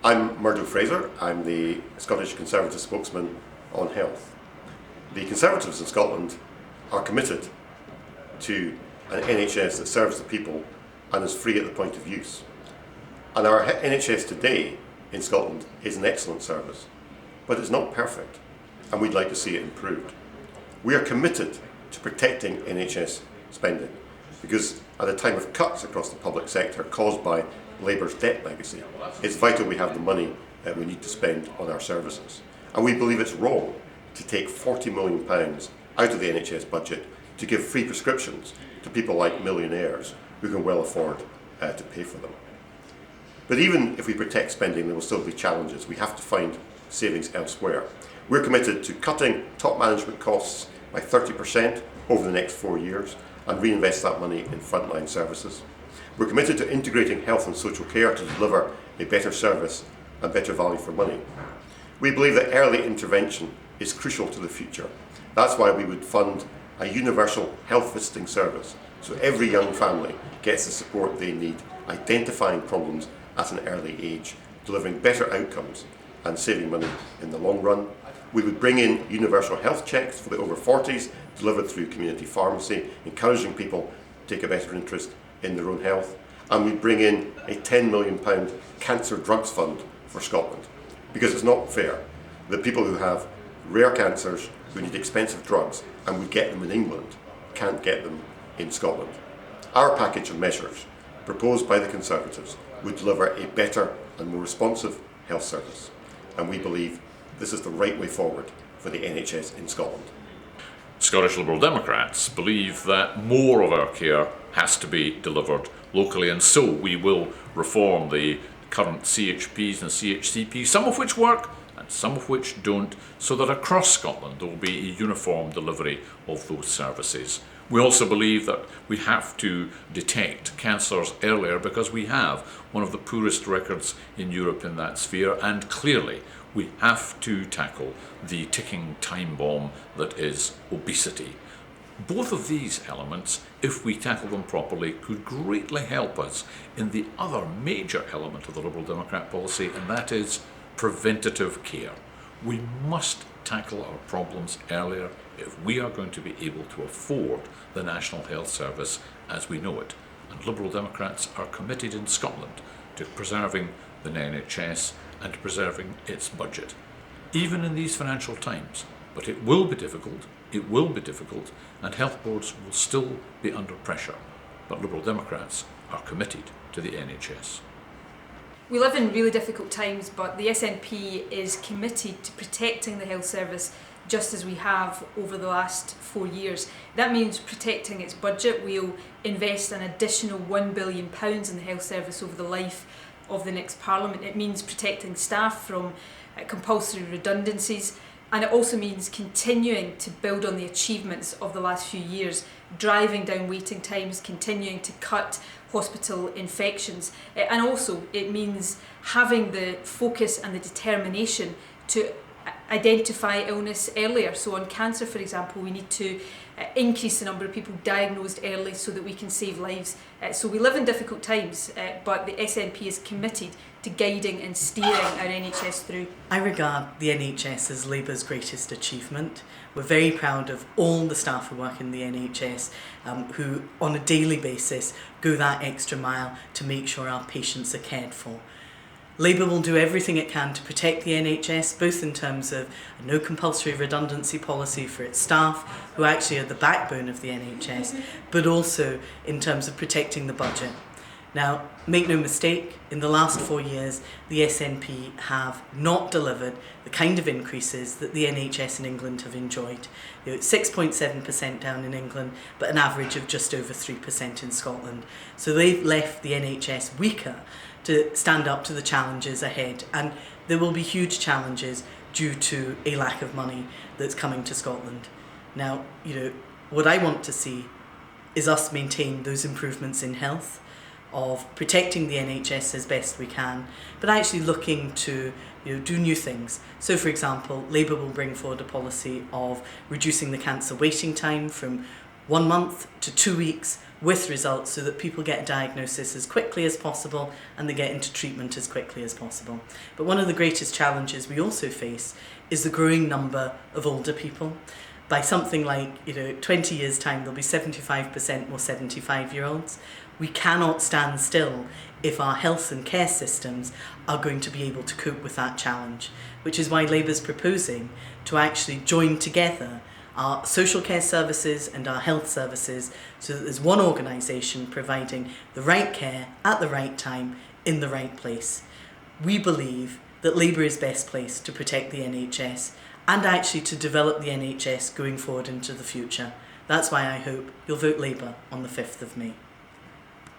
I'm Murdo Fraser. I'm the Scottish Conservative spokesman on health. The Conservatives in Scotland are committed to an NHS that serves the people and is free at the point of use. And our NHS today in Scotland is an excellent service, but it's not perfect, and we'd like to see it improved. We are committed to protecting NHS spending because at a time of cuts across the public sector caused by Labour's debt legacy, it's vital we have the money that we need to spend on our services. And we believe it's wrong to take £40 million out of the NHS budget to give free prescriptions to people like millionaires who can well afford to pay for them. But even if we protect spending, there will still be challenges. We have to find savings elsewhere. We're committed to cutting top management costs by 30% over the next 4 years and reinvest that money in frontline services. We're committed to integrating health and social care to deliver a better service and better value for money. We believe that early intervention is crucial to the future. That's why we would fund a universal health visiting service, so every young family gets the support they need, identifying problems at an early age, delivering better outcomes and saving money in the long run. We would bring in universal health checks for the over 40s, delivered through community pharmacy, encouraging people to take a better interest in their own health. And we'd bring in a £10 million cancer drugs fund for Scotland, because it's not fair that people who have rare cancers, who need expensive drugs, and would get them in England, can't get them in Scotland. Our package of measures, proposed by the Conservatives, would deliver a better and more responsive health service. And we believe this is the right way forward for the NHS in Scotland. Scottish Liberal Democrats believe that more of our care has to be delivered locally, and so we will reform the current CHPs and CHCPs, some of which work and some of which don't, so that across Scotland there will be a uniform delivery of those services. We also believe that we have to detect cancers earlier because we have one of the poorest records in Europe in that sphere, and clearly we have to tackle the ticking time bomb that is obesity. Both of these elements, if we tackle them properly, could greatly help us in the other major element of the Liberal Democrat policy, and that is preventative care. We must tackle our problems earlier if we are going to be able to afford the National Health Service as we know it. And Liberal Democrats are committed in Scotland to preserving the NHS and to preserving its budget, even in these financial times. But it will be difficult, and health boards will still be under pressure. But Liberal Democrats are committed to the NHS. We live in really difficult times, but the SNP is committed to protecting the health service just as we have over the last 4 years. That means protecting its budget. We'll invest an additional £1 billion in the health service over the life of the next Parliament. It means protecting staff from compulsory redundancies, and it also means continuing to build on the achievements of the last few years, driving down waiting times, continuing to cut hospital infections, and also it means having the focus and the determination to identify illness earlier. So on cancer, for example, we need to increase the number of people diagnosed early so that we can save lives. So we live in difficult times, but the SNP is committed to guiding and steering our NHS through. I regard the NHS as Labour's greatest achievement. We're very proud of all the staff who work in the NHS, who on a daily basis go that extra mile to make sure our patients are cared for. Labour will do everything it can to protect the NHS, both in terms of a no compulsory redundancy policy for its staff, who actually are the backbone of the NHS, but also in terms of protecting the budget. Now, make no mistake, in the last 4 years, the SNP have not delivered the kind of increases that the NHS in England have enjoyed. It's 6.7% down in England, but an average of just over 3% in Scotland. So they've left the NHS weaker to stand up to the challenges ahead, and there will be huge challenges due to a lack of money that's coming to Scotland. Now, what I want to see is us maintain those improvements in health, of protecting the NHS as best we can, but actually looking to do new things. So, for example, Labour will bring forward a policy of reducing the cancer waiting time from 1 month to 2 weeks with results so that people get a diagnosis as quickly as possible and they get into treatment as quickly as possible. But one of the greatest challenges we also face is the growing number of older people. By something like 20 years' time, there'll be 75% more 75-year-olds. We cannot stand still if our health and care systems are going to be able to cope with that challenge, which is why Labour's proposing to actually join together our social care services and our health services so that there's one organisation providing the right care at the right time in the right place. We believe that Labour is best placed to protect the NHS and actually to develop the NHS going forward into the future. That's why I hope you'll vote Labour on the 5th of May.